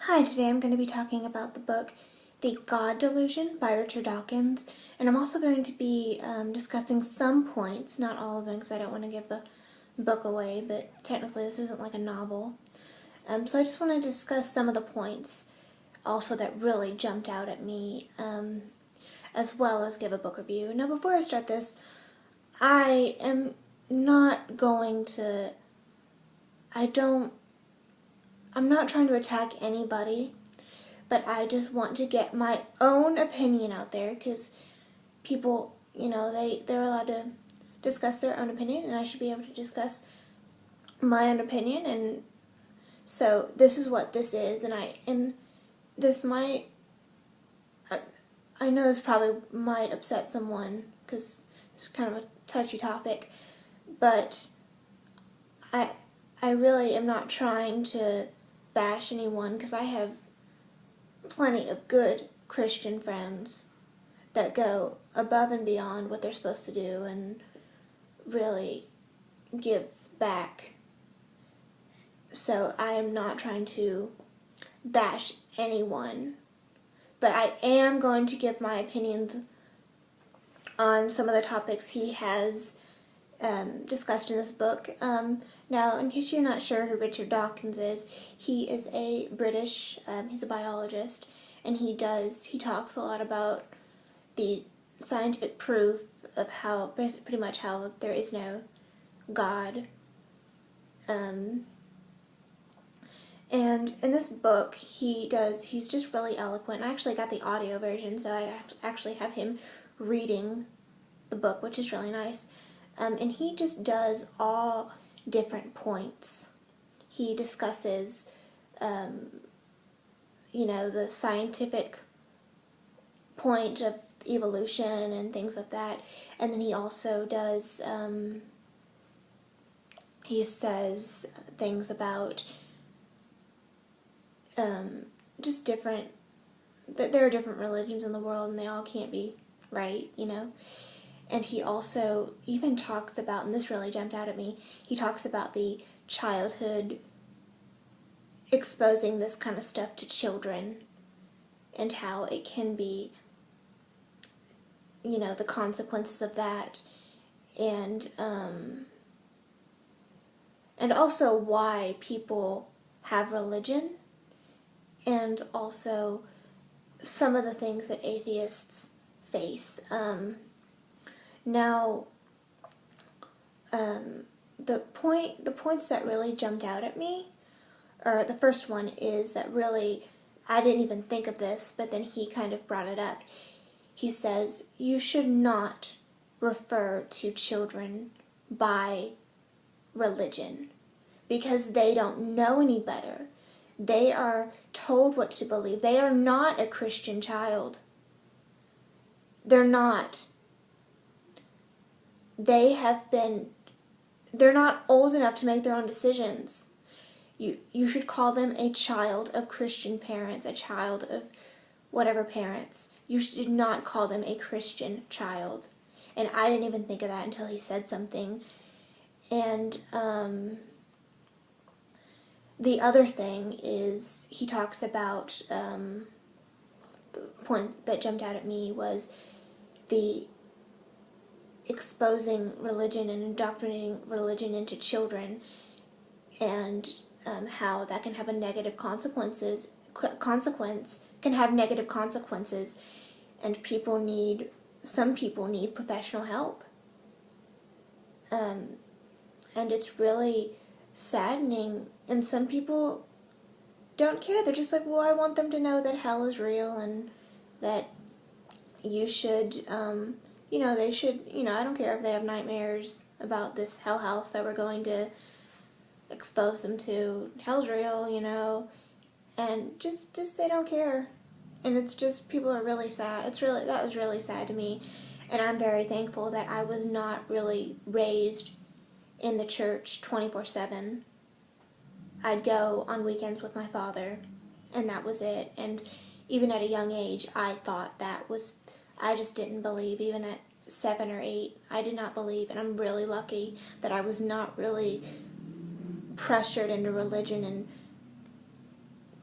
Hi, today I'm going to be talking about the book The God Delusion by Richard Dawkins, and I'm also going to be discussing some points, not all of them because I don't want to give the book away, but technically this isn't like a novel. So I just want to discuss some of the points also that really jumped out at me, as well as give a book review. Now before I start this, I am not going to, I'm not trying to attack anybody, but I just want to get my own opinion out there because people, they're allowed to discuss their own opinion, and I should be able to discuss my own opinion. And so this is what this is, and this might, I know this probably might upset someone because it's kind of a touchy topic, but I really am not trying to bash anyone because I have plenty of good Christian friends that go above and beyond what they're supposed to do and really give back. So I am not trying to bash anyone, but I am going to give my opinions on some of the topics he has discussed in this book. Now, in case you're not sure who Richard Dawkins is, he is a British, he's a biologist, and he talks a lot about the scientific proof of how, pretty much how there is no God. And in this book, he's just really eloquent. I actually got the audio version, so I actually have him reading the book, which is really nice. And he just does all different points. He discusses, the scientific point of evolution and things like that. And then he also does, he says things about just different, that there are different religions in the world and they all can't be right, And he also even talks about, and this really jumped out at me, he talks about the childhood exposing this kind of stuff to children and how it can be, the consequences of that, and also why people have religion, and also some of the things that atheists face. Now, the points that really jumped out at me, or the first one is that really, I didn't even think of this, but then he kind of brought it up. He says, you should not refer to children by religion because they don't know any better. They are told what to believe. They are not a Christian child. They're not. They're not old enough to make their own decisions. You should call them a child of Christian parents, a child of whatever parents. You should not call them a Christian child. And I didn't even think of that until he said something. And the other thing is he talks about, the point that jumped out at me was the exposing religion and indoctrinating religion into children, and how that can have negative consequences, and some people need professional help. And it's really saddening, and some people don't care. They're just like, well, I want them to know that hell is real and that you should, they should, I don't care if they have nightmares about this hell house that we're going to expose them to. Hell's real, and just they don't care. And it's just, people are really sad. That was really sad to me. And I'm very thankful that I was not really raised in the church 24/7. I'd go on weekends with my father, and that was it. And even at a young age, I just didn't believe. Even at 7 or 8, I did not believe, and I'm really lucky that I was not really pressured into religion and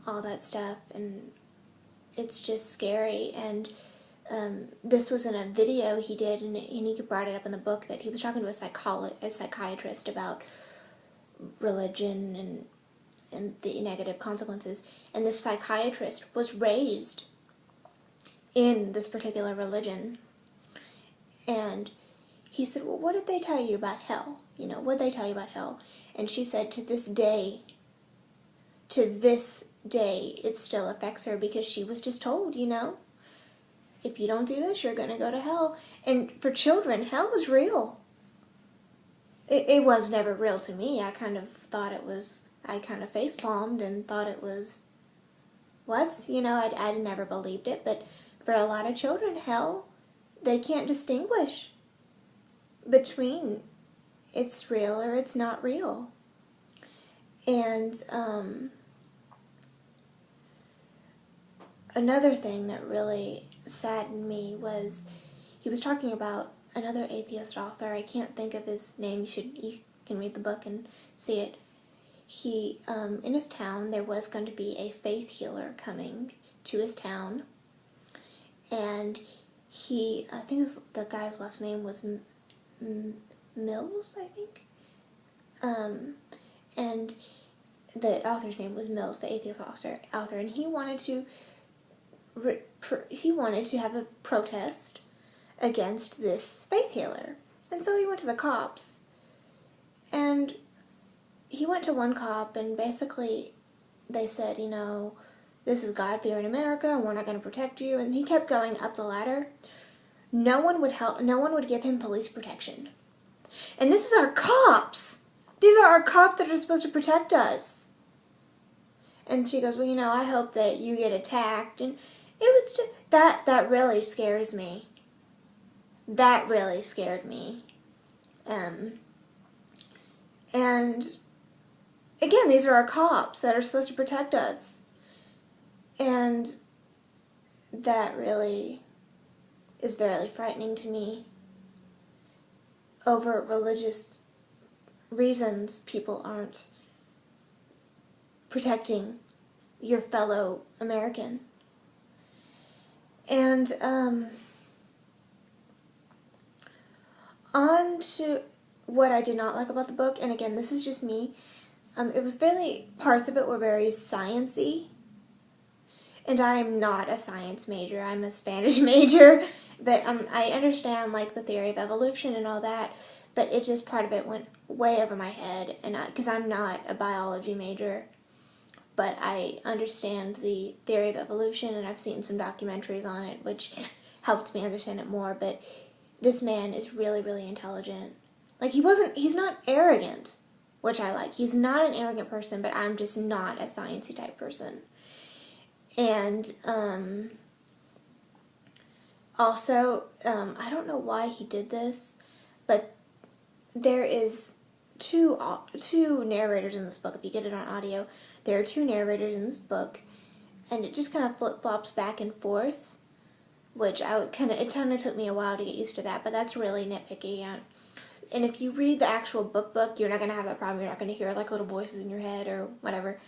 all that stuff, and it's just scary. And this was in a video he did, and he brought it up in the book, that he was talking to a psychiatrist about religion and the negative consequences. And this psychiatrist was raised in this particular religion. And he said, well, what did they tell you about hell? What did they tell you about hell? And she said, to this day, it still affects her, because she was just told, if you don't do this, you're going to go to hell. And for children, hell is real. It was never real to me. I kind of thought it was, I kind of face-palmed and thought it was, what? I never believed it. But for a lot of children, hell, they can't distinguish between it's real or it's not real. And another thing that really saddened me was, he was talking about another atheist author. I can't think of his name. You can read the book and see it. He, in his town, there was going to be a faith healer coming to his town. And I think the guy's last name was Mills, I think. And the author's name was Mills, the atheist author. And he wanted to have a protest against this faith healer. And so he went to the cops. And he went to one cop, and basically they said, this is God-fearing America, and we're not going to protect you. And he kept going up the ladder. No one would help. No one would give him police protection. And this is our cops. These are our cops that are supposed to protect us. And she goes, well, I hope that you get attacked. And it was just, that really scares me. That really scared me. And again, these are our cops that are supposed to protect us. And that really is very frightening to me. Over religious reasons, people aren't protecting your fellow American. And on to what I did not like about the book, and again, this is just me. It was parts of it were very science-y. And I am not a science major. I'm a Spanish major. But I understand, the theory of evolution and all that. But it just, part of it went way over my head. And because I'm not a biology major. But I understand the theory of evolution, and I've seen some documentaries on it, which helped me understand it more. But this man is really, really intelligent. He's not arrogant, which I like. He's not an arrogant person, but I'm just not a sciencey type person. And also, I don't know why he did this, but there is two narrators in this book. If you get it on audio, there are two narrators in this book, and it just kind of flip-flops back and forth, which it kind of took me a while to get used to that, but that's really nitpicky. And if you read the actual book, you're not going to have that problem. You're not going to hear little voices in your head or whatever.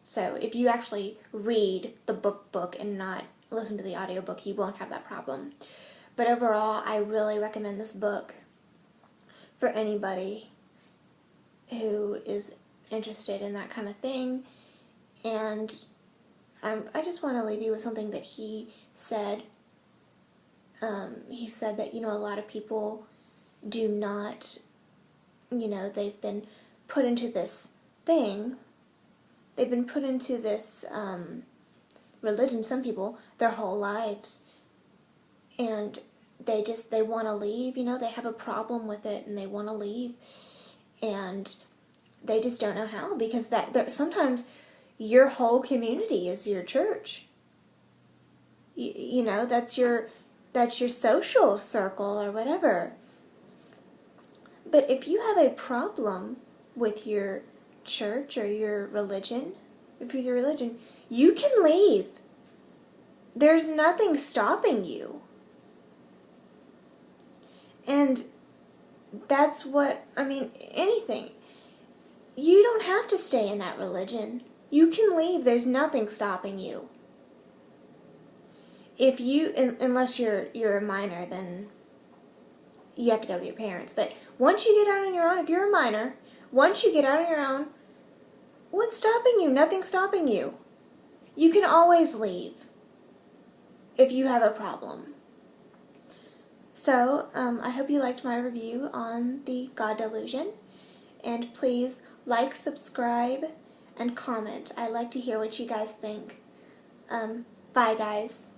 So if you actually read the book and not listen to the audiobook, you won't have that problem. But overall, I really recommend this book for anybody who is interested in that kind of thing. And I just want to leave you with something that he said. He said that, a lot of people do not, they've been put into this thing. They've been put into this religion, some people, their whole lives. And they want to leave, they have a problem with it and they want to leave. And they just don't know how, because sometimes your whole community is your church. That's your social circle or whatever. But if you have a problem with your church or your religion, you can leave. There's nothing stopping you. And that's anything. You don't have to stay in that religion. You can leave. There's nothing stopping you. If you, unless you're a minor, then you have to go with your parents. But once you get out on your own, if you're a minor, once you get out on your own, what's stopping you? Nothing's stopping you. You can always leave if you have a problem. So, I hope you liked my review on the God Delusion. And please like, subscribe, and comment. I like to hear what you guys think. Bye, guys.